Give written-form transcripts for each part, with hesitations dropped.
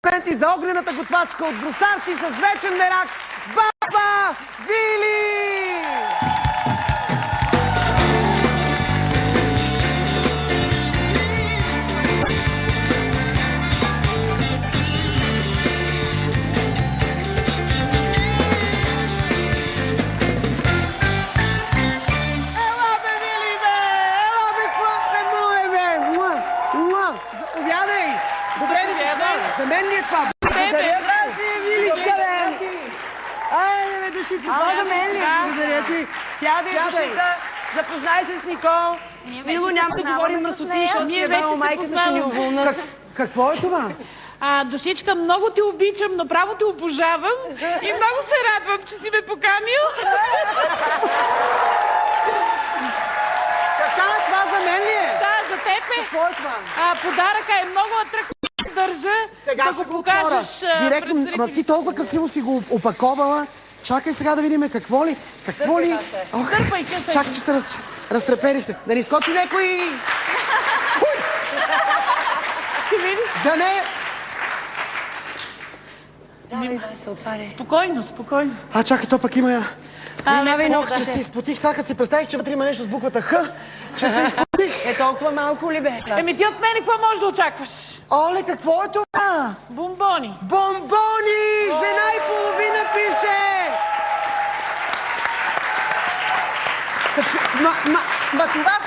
аплодисменти за огнената готвачка от брусарци с вечен мерак Баба Вили! За мен ли е това? Благодаря ти, Виличка, бе! Айде, бе, души, това за мен ли е? Благодаря ти. Сядай, душица, запознай се с Никол. Мило, няма да говорим мръсоти, защото ние вече майката ще ни уволнат. Какво е това? Душичка, много те обичам, направо те обожавам и много се радвам, че си ме поканил. Така, това за мен ли е? Да, за теб е. Какво е това? Подаръка е много атрактивен. Държа сега да го покажеш. Директно, ти толкова красиво си го опаковала. Чакай сега да видим какво ли. Дърпай, чакай, че се разтрепериш се. Да ни скочи някой. Ще видиш? Да не. Давай се отваря. Спокойно. Чакай, то пък има я. Че се изпотих, сега като си представих, че вътре има нещо с буквата Х. Че се изпотих. Е, толкова малко ли бе? Ти от мене какво можеш да очакваш? Оле, какво е това? Бомбони. Жена и половина пише!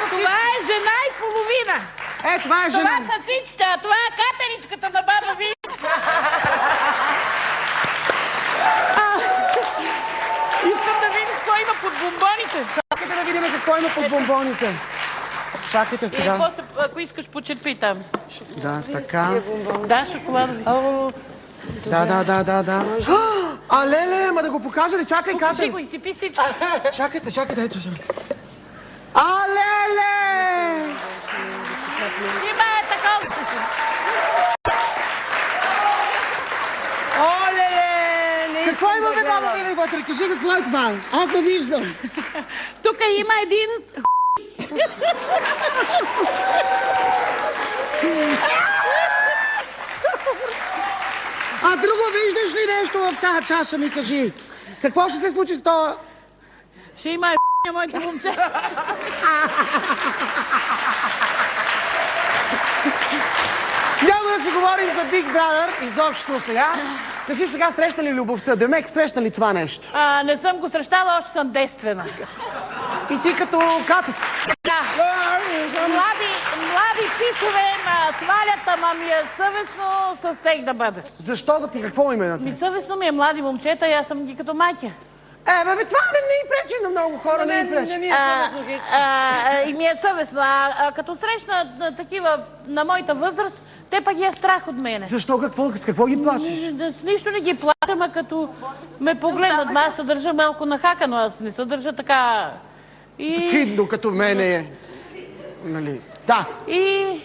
Това е жена и половина. Това е жена. Това са птиците, а това е катеричката на Баба Вили. Искам да видиш какво има под бомбоните. Чакайте да видим какво има под бомбоните. Чакайте сега. Ако искаш, почерпи там. Да, така. Да, шоколадови. Да. Леле, ма да го покажа ли? Чакай, Катя. Покажи го и си пи всичко. Чакайте, ето се. Леле! Има такова. Оле! Какво има, бе, Баба Вили, вътре? Кажи какво е това? Аз не виждам. Тук има един... Друго виждаш ли нещо в тази чаша, ми кажи? Какво ще се случи с това? Ще има моето момче. Няма да си говорим за Big Brother изобщо сега. Кажи сега, срещна ли любовта? Демек, срещна ли това нещо? Не съм го срещала, още съм действена. И ти като катица? Да. Млади писове ма свалят, ама ми е съвестно с тех да бъде. Защо да ти? Какво именно? Съвестно ми е млади момчета и аз съм ги като майка. Това не и пречи на много хора, не и пречи. И ми е съвестно. Като срещна такива на моята възраст, те пък е страх от мене. Защо? С какво ги плашиш? С нищо не ги плаша, ама като ме погледнат, аз се държа малко нахакано, аз не се държа така... Видно като мене. Нали? Да.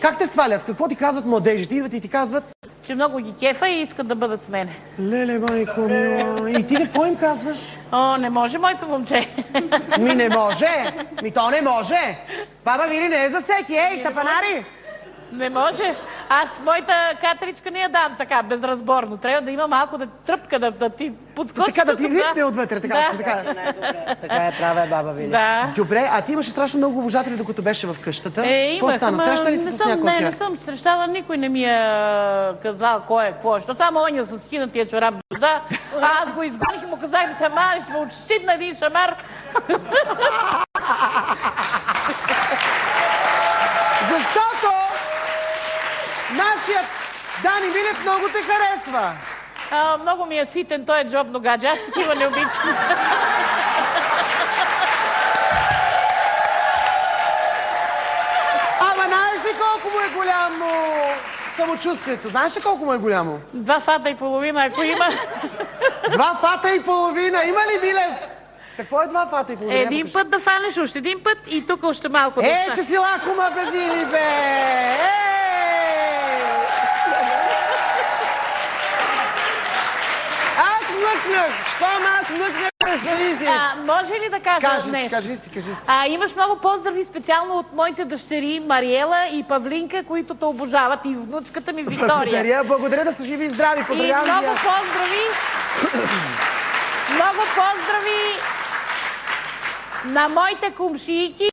Как те свалят? Какво ти казват младежите? Идват и ти казват? Че много ги кефа и искат да бъдат с мене. Леле, майко мила. И ти какво им казваш? Не може, моето момче. Не може. То не може. Баба Вили не е за всеки. Ей, тапанари. Не може. Аз моята катеричка не я дам така, безразборно. Трябва да има малко тръпка, да ти подскочи. Така да ти випне отвътре. Така е права, Баба Вили. Да. Добре, а ти имаше страшно много обожатели, докато беше в къщата. Имах, ама не съм срещала, никой не ми е казал кой е какво. Защото само оня с скинатия чорап дъжда, аз го изгоних и му казах да се мали, сме отщитна един шамар. Защото нашият Дани Милев много те харесва. Много ми е ситен, той е джобно гадже. Аз такива не обичам. Ама знаеш ли колко му е голямо самочувствието? Знаеш ли колко му е голямо? 2 фата и половина, ако има. 2 фата и половина. Има ли, Милев? Какво е 2 фата и половина? Един път да фанеш, още един път и тук още малко да стане. Че си лакома, бе, Вили, бе! Аз млъкнах! Щом аз млъкнах, Представи си. Може ли да кажа нещо? Кажи си. Имаш много поздрави специално от моите дъщери Мариела и Павлинка, които те обожават, и внучката ми Виктория. Благодаря да са живи и здрави. Поздравявам и много поздрави. Много поздрави на моите кумшийки,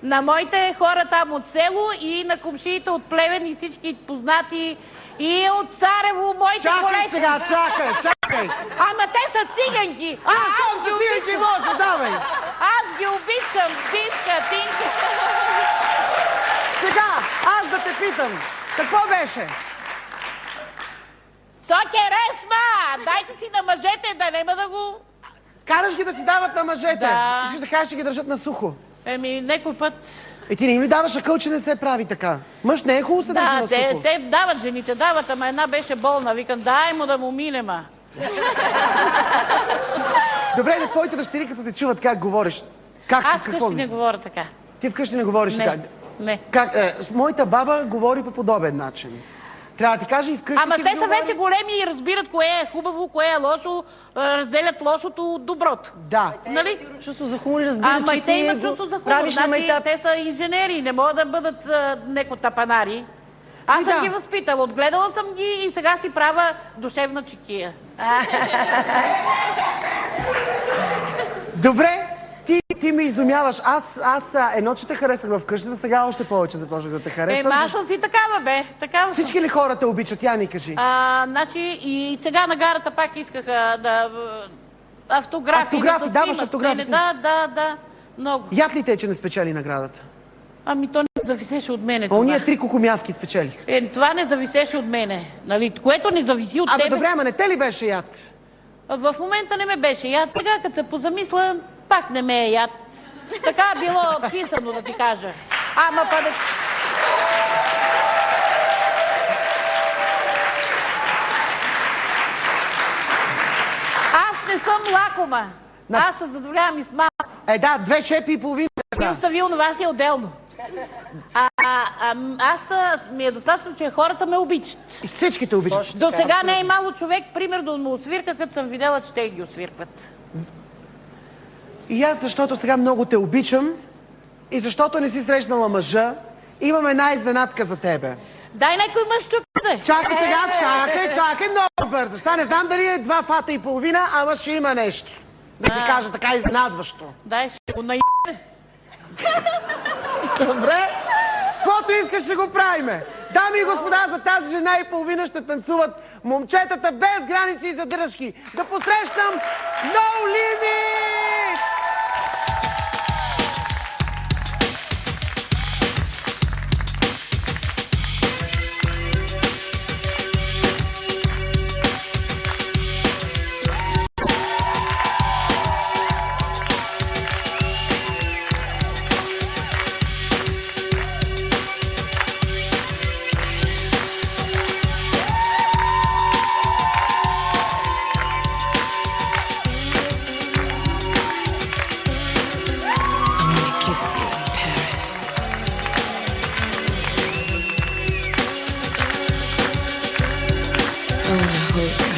на моите хора там от село и на кумшиите от Плевен и всички познати и от Царево, моите колежки. Чакай. Ама те са циганки. Аз съм циганки, може, давай. Аз ги обичам, Тинка. Сега, аз да те питам, какво беше? Сокерешма! Дайте си на мъжете, да нема да го... Караш ги да си дават на мъжете. Да. Искаш да кажеш, че ги държат на сухо. Некой път... Ти не им ли даваш акъл, че не се прави така? Мъж не е хубаво се държи на сухо. Те дават, жените дават, ама една беше болна. Викам, дай му да му минема. Добре, твоите дъщери, като те чуват как говориш. Аз вкъщи не говоря така. Ти вкъщи не говориш така? Не. Моята баба говори по подобен начин. Трябва да ти кажа и вкъщи. Ама те са вече големи и разбират кое е хубаво, кое е лошо, разделят лошото от доброто. Да. Нали? Чувство за хумор, разбират, че те имат чувство за хумор. Значи, те са инженери, не могат да бъдат неко тапанари. Аз съм ги възпитала, отгледала съм ги и сега си правя душевна чекия. Добре, ти ме изумяваш. Аз едно, че те харесах в къщата, сега още повече започнах да те харесвам. Аз съм си такава, бе. Всички ли хората обичат? Я ни кажи. Значи и сега на гарата пак искаха да... Автографи. Даваш автографи. Да. Много. Яд ли те, че не спечели наградата? Ами то не зависеше от мене. Ония 3 кукумявки спечелих. Това не зависеше от мене. Нали? Което не зависи от тебе. Добре, ама не те ли беше яд? В момента не ме беше яд. Сега, като се позамисля, пак не ме е яд. Така било писано, да ти кажа. Ама па да... Аз не съм лакома. Аз се задоволявам и с малко. Да, 2 шепи и половина. Ти остави онова си отделно. Аз ми е достатъчно, че хората ме обичат. И всички те обичат. До сега не е имало човек, примерно, да му освирка, като съм видела, че те ги освиркват. И аз, защото сега много те обичам и защото не си срещнала мъжа, имам една изненадка за тебе. Дай някой мъж тук да. Чакай сега, чакай много бързо. Сега не знам дали е 2 фата и половина, ама ще има нещо. Да ти кажа така изненадващо. Дай, ще го Добре, каквото искаш ще го правиме. Дами и господа, за тази жена и половина ще танцуват момчетата без граници и задръжки. Да посрещам No Limit! I wanna hold